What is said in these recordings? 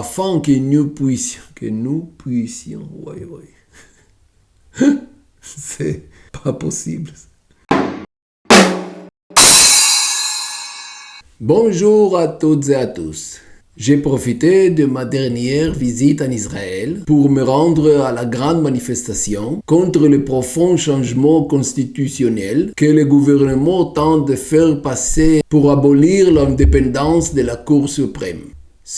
afin que nous puissions, c'est pas possible. Bonjour à toutes et à tous. J'ai profité de ma dernière visite en Israël pour me rendre à la grande manifestation contre le profond changement constitutionnel que le gouvernement tente de faire passer pour abolir l'indépendance de la Cour suprême.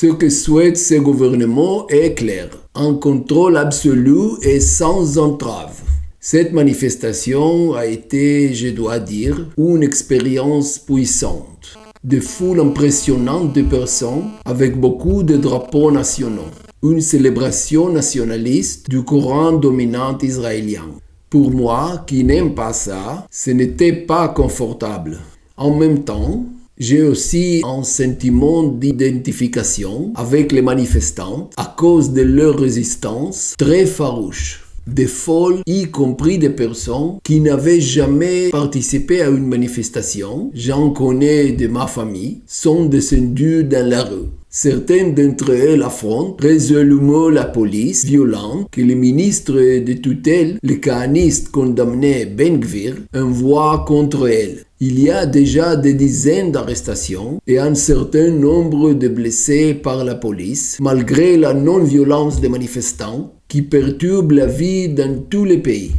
Ce que souhaite ce gouvernement est clair, un contrôle absolu et sans entrave. Cette manifestation a été, je dois dire, une expérience puissante. De foules impressionnantes de personnes avec beaucoup de drapeaux nationaux. Une célébration nationaliste du courant dominant israélien. Pour moi, qui n'aime pas ça, ce n'était pas confortable. En même temps, j'ai aussi un sentiment d'identification avec les manifestants à cause de leur résistance très farouche. Des folles, y compris des personnes qui n'avaient jamais participé à une manifestation, j'en connais de ma famille, sont descendues dans la rue. Certains d'entre elles affrontent résolument la police violente que le ministre de tutelle, le kahaniste condamné Ben Gvir, envoie contre elles. Il y a déjà des dizaines d'arrestations et un certain nombre de blessés par la police, malgré la non-violence des manifestants qui perturbe la vie dans tous les pays.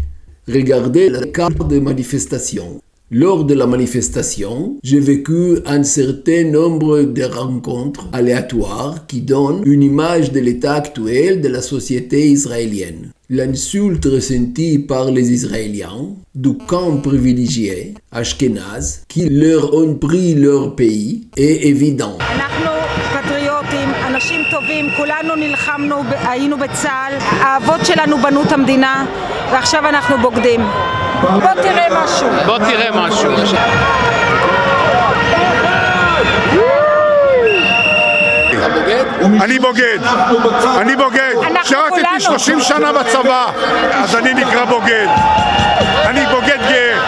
Regardez la carte de manifestation. Lors de la manifestation, j'ai vécu un certain nombre de rencontres aléatoires qui donnent une image de l'état actuel de la société israélienne. L'insulte ressentie par les Israéliens du camp privilégié, Ashkenaz, qui leur ont pris leur pays, est évident. אנשים טובים, כולנו נלחמנו, היינו בצה"ל, האבות שלנו בנו את המדינה ועכשיו אנחנו בוגדים. בוא תראה משהו. אני בוגד, שירתתי 30 שנה בצבא, אז אני נקרא בוגד. אני בוגד גאה.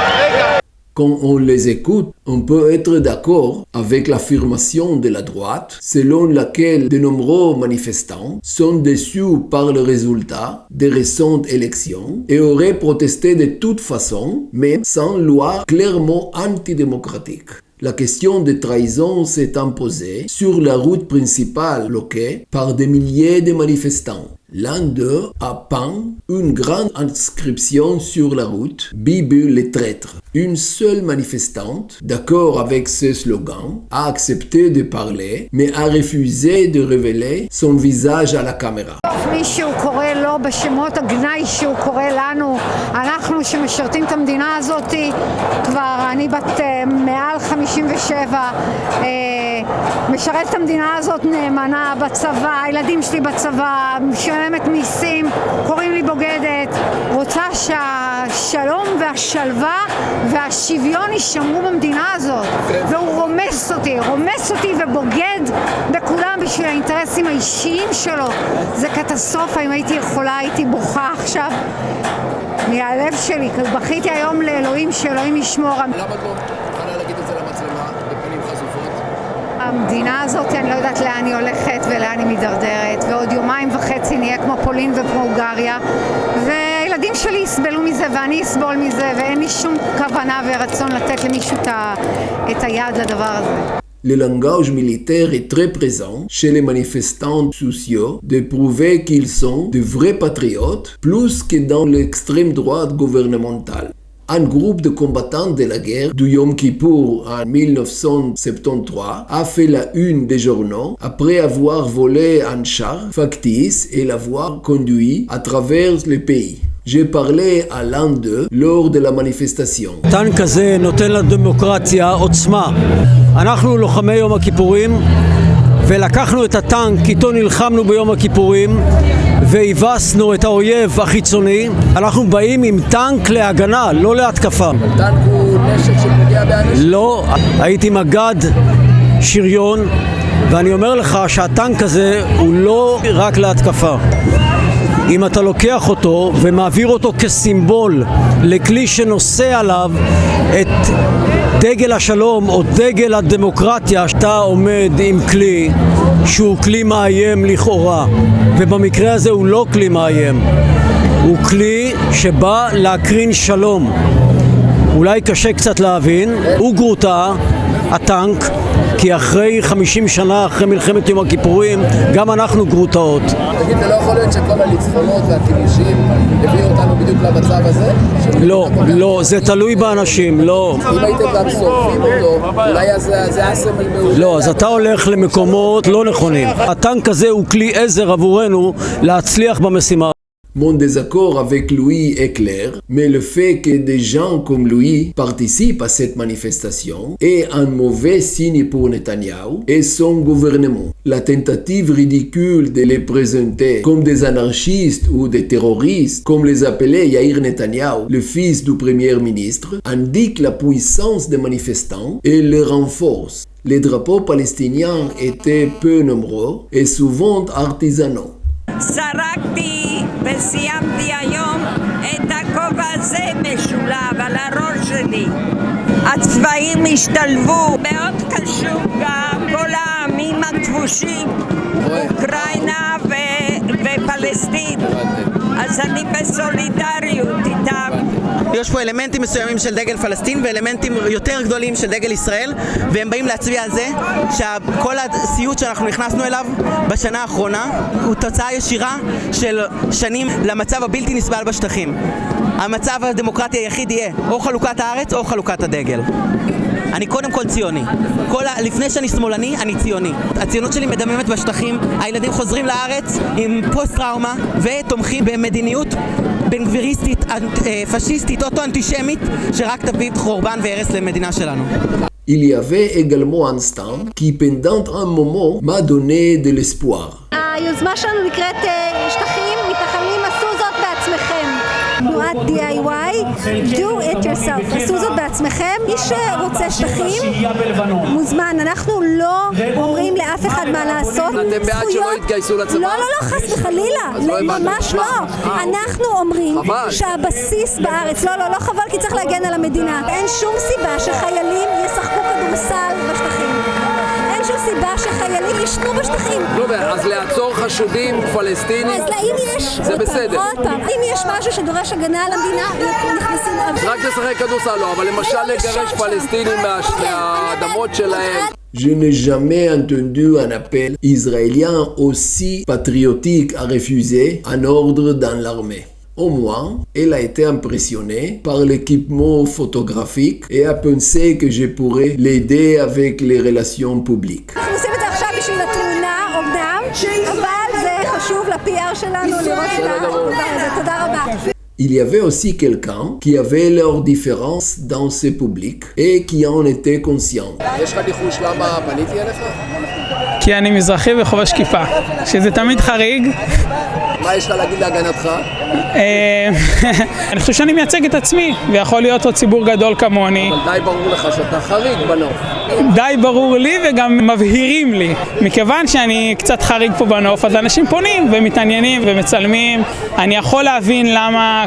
Quand on les écoute, on peut être d'accord avec l'affirmation de la droite selon laquelle de nombreux manifestants sont déçus par le résultat des récentes élections et auraient protesté de toute façon, même sans loi clairement antidémocratique. La question de trahison s'est imposée sur la route principale bloquée par des milliers de manifestants. L'un d'eux a peint une grande inscription sur la route « Bible les traîtres ». Une seule manifestante, d'accord avec ce slogan, a accepté de parler, mais a refusé de révéler son visage à la caméra. מישהו קורא לו בשמות הגנאי שהוא קורא לנו, אנחנו שמשרתים את המדינה הזאת, כבר אני בת מעל 57, משרת את המדינה הזאת נאמנה בצבא, הילדים שלי בצבא, משלמת מיסים, קוראים לי בוגדת, רוצה שהשלום והשלווה והשוויון יישמרו במדינה הזאת, והוא רומס אותי ובוגד בכולם בשביל האינטרסים האישיים שלו. זה קטסטרופה, אם הייתי יכולה הייתי בוכה עכשיו מהלב שלי, בכיתי היום לאלוהים שאלוהים ישמור. למה את לא יכולה להגיד את זה למצלמה בפנים חשופות? המדינה הזאת, אני לא יודעת לאן היא הולכת ולאן היא מדרדרת, ועוד יומיים וחצי נהיה כמו פולין וכמו הונגריה, והילדים שלי יסבלו מזה ואני אסבול מזה, ואין לי שום כוונה ורצון לתת למישהו את היד לדבר הזה. Le langage militaire est très présent chez les manifestants sociaux de prouver qu'ils sont de vrais patriotes plus que dans l'extrême droite gouvernementale. Un groupe de combattants de la guerre du Yom Kippour en 1973 a fait la une des journaux après avoir volé un char factice et l'avoir conduit à travers le pays. J'ai parlé à l'un d'eux lors de la manifestation. טנק הזה נותן לדמוקרטיה עוצמה. אנחנו לוחמי יום הכיפורים ולקחנו את הטנק, איתו נלחמנו ביום הכיפורים והיבסנו את האויב החיצוני. אנחנו באים עם טנק להגנה, לא להתקפה. טנק הוא נשק שפוגע באנשים? לא, הייתי מג"ד שריון ואני אומר לך שהטנק הזה הוא לא רק להתקפה. אם אתה לוקח אותו ומעביר אותו כסימבול לכלי שנושא עליו את דגל השלום או דגל הדמוקרטיה, שאתה עומד עם כלי שהוא כלי מאיים לכאורה, ובמקרה הזה הוא לא כלי מאיים, הוא כלי שבא להקרין שלום. אולי קשה קצת להבין, הוא גרוטה, הטנק, כי אחרי 50 שנה, אחרי מלחמת יום הכיפורים, גם אנחנו גרוטאות. תגיד, זה לא יכול להיות שכל הניצחונות והכיבושים הביאו אותנו בדיוק למצב הזה? לא, זה תלוי באנשים, לא. אם הייתם גם שורפים אותו, אולי זה היה סמל מעולה. לא, אז אתה הולך למקומות לא נכונים. הטנק הזה הוא כלי עזר עבורנו להצליח במשימה. Mon désaccord avec Louis est clair, mais le fait que des gens comme Louis participent à cette manifestation est un mauvais signe pour Netanyahou et son gouvernement. La tentative ridicule de les présenter comme des anarchistes ou des terroristes, comme les appelait Yair Netanyahou, le fils du premier ministre, indique la puissance des manifestants et les renforce. Les drapeaux palestiniens étaient peu nombreux et souvent artisanaux. זרקתי וסיימתי היום את הכובע הזה משולב על הראש שלי. הצבעים השתלבו, מאוד קשור גם כל העמים הכבושים, אוקראינה ופלסטין. אז אני בסולידריות איתם. יש פה אלמנטים מסוימים של דגל פלסטין ואלמנטים יותר גדולים של דגל ישראל, והם באים להצביע על זה שכל הסיוט שאנחנו נכנסנו אליו בשנה האחרונה הוא תוצאה ישירה של שנים למצב הבלתי נסבל בשטחים. המצב הדמוקרטי היחיד יהיה או חלוקת הארץ או חלוקת הדגל. אני קודם כל ציוני. לפני שאני שמאלני, אני ציוני. הציונות שלי מדממת בשטחים, הילדים חוזרים לארץ עם פוסט-טראומה ותומכים במדיניות בן גביריסטית, פשיסטית, אוטו-אנטישמית, שרק תביא חורבן והרס למדינה שלנו. Il y avait également un stand qui pendant un moment m'a donné de l'espoir. היוזמה שלנו נקראת שטחים מתנחלים, עשו זאת בעצמכם. תנועת DIY, do it yourself, עשו זאת בעצמכם. מי שרוצה שטחים מוזמן, אנחנו לא אומרים לאף אחד מה לעשות. אתם בעד שלא יתגייסו לצבא? לא, חס וחלילה, ממש לא. אנחנו אומרים שהבסיס בארץ, לא חבל, כי צריך להגן על המדינה. אין שום סיבה שחיילים ישחקו כדורסל בשטחים. אין שום סיבה שחיילים ישנו בשטחים. אז לעצור חשודים פלסטינים זה בסדר. אם יש משהו שדורש הגנה על המדינה, נכנסים רק לשחק כדורסל לא, אבל למשל לגרש פלסטינים מהאדמות שלהם. Je n'ai jamais entendu un appel israélien aussi patriotique à refuser un ordre dans l'armée. Au moins, elle a été impressionnée par l'équipement photographique et a pensé que je pourrais l'aider avec les relations publiques. אנחנו עושים את זה עכשיו בשביל התמונה, אומנם, אבל זה חשוב ל-PR שלנו לראות את הדבר הזה. תודה רבה. Il y avait aussi quelqu'un qui avait leurs différences dans ce public et qui en était conscient. יש לך ניחוש למה פניתי אליך? כי אני מזרחי וחובש כיפה, שזה תמיד חריג. מה יש לך להגיד להגנתך? אני חושב שאני מייצג את עצמי, ויכול להיות עוד ציבור גדול כמוני. אבל די ברור לך שאתה חריג בנוף. די ברור לי וגם מבהירים לי. מכיוון שאני קצת חריג פה בנוף, אז אנשים פונים ומתעניינים ומצלמים. אני יכול להבין למה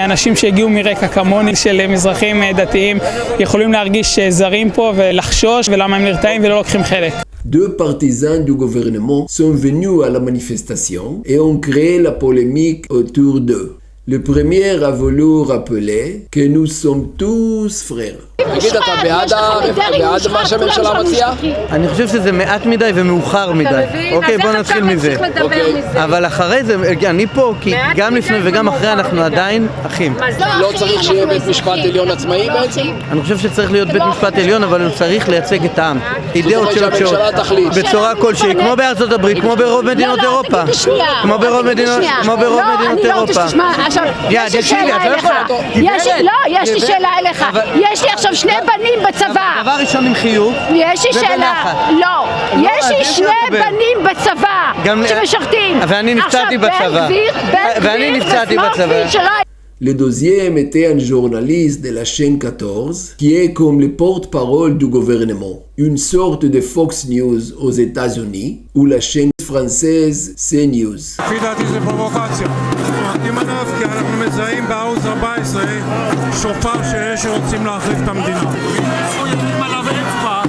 אנשים שהגיעו מרקע כמוני של מזרחים דתיים יכולים להרגיש זרים פה ולחשוש, ולמה הם נרתעים ולא לוקחים חלק. Deux partisans du gouvernement sont venus à la manifestation et ont créé la polémique autour d'eux. Le premier a voulu rappeler que nous sommes tous frères. תגיד, אתה בעד מה שהממשלה מציעה? אני חושב שזה מעט מדי ומאוחר מדי. אוקיי, בוא נתחיל מזה. אבל אחרי זה, אני פה, כי גם לפני וגם אחרי אנחנו עדיין אחים. לא צריך שיהיה בית משפט עליון עצמאי בעצם? אני חושב שצריך להיות בית משפט עליון, אבל הוא צריך לייצג את העם. אידאות של הקשור. בצורה כלשהי, כמו בארצות הברית, כמו ברוב מדינות אירופה. כמו ברוב מדינות אירופה. יש לי שאלה אליך. יש לי עכשיו שני בנים בצבא. דבר ראשון עם חיוך. יש לי שאלה. לא. יש לי שני בנים בצבא שמשרתים. ואני נפצעתי בצבא. Le deuxième était un journaliste de la chaîne 14 qui est comme le porte-parole du gouvernement, une sorte de Fox News aux États-Unis ou la chaîne française CNews. לפי דעתי זה פרובוקציה. עם ענף כי אנחנו מזהים בערוץ 14 שופר שרוצים להחליף את המדינה. אם יודעים עליו אצבע,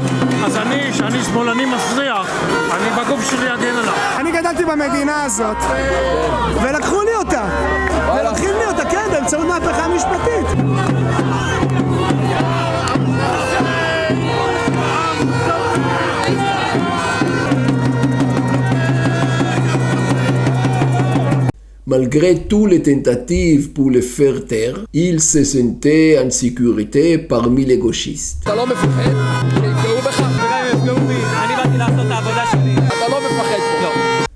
אז אני אני שמאלני מסריח, אני בגוף שלי אגן עליו. אני גדלתי במדינה הזאת, ולקחו לי אותה. ולוקחים לי אותה, כן, באמצעות מהפכה משפטית. Malgré toutes les tentatives pour le faire taire, il se sentait en sécurité parmi les gauchistes.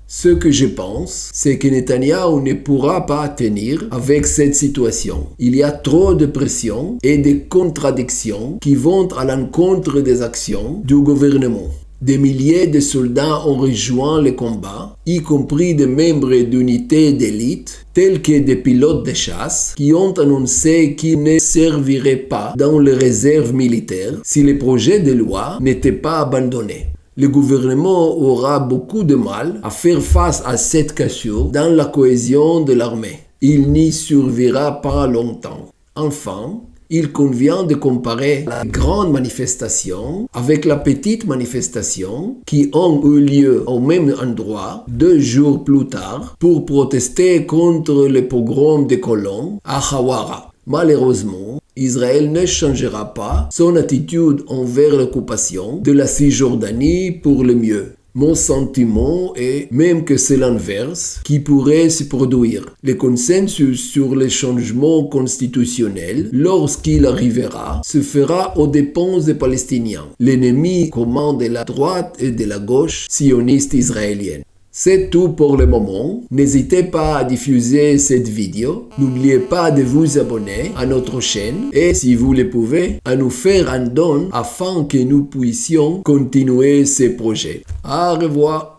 Ce que je pense, c'est que Netanyahou ne pourra pas tenir avec cette situation. Il y a trop de pression et de contradictions qui vont à l'encontre des actions du gouvernement. Des milliers de soldats ont rejoint le combat, y compris des membres d'unités d'élite, tels que des pilotes de chasse, qui ont annoncé qu'ils ne serviraient pas dans les réserves militaires si le projet de loi n'était pas abandonné. Le gouvernement aura beaucoup de mal à faire face à cette cassure dans la cohésion de l'armée. Il n'y survivra pas longtemps. Enfin, il convient de comparer la grande manifestation avec la petite manifestation qui ont eu lieu au même endroit 2 jours plus tard pour protester contre le pogrom des colons à Hawara. Malheureusement, Israël ne changera pas son attitude envers l'occupation de la Cisjordanie pour le mieux. Mon sentiment est même que c'est l'inverse qui pourrait se produire. Le consensus sur les changements constitutionnels, lorsqu'il arrivera, se fera aux dépens des Palestiniens, l'ennemi commun de la droite et de la gauche sioniste israélienne. C'est tout pour le moment. N'hésitez pas à diffuser cette vidéo. N'oubliez pas de vous abonner à notre chaîne et, si vous le pouvez, à nous faire un don afin que nous puissions continuer ces projets. Au revoir.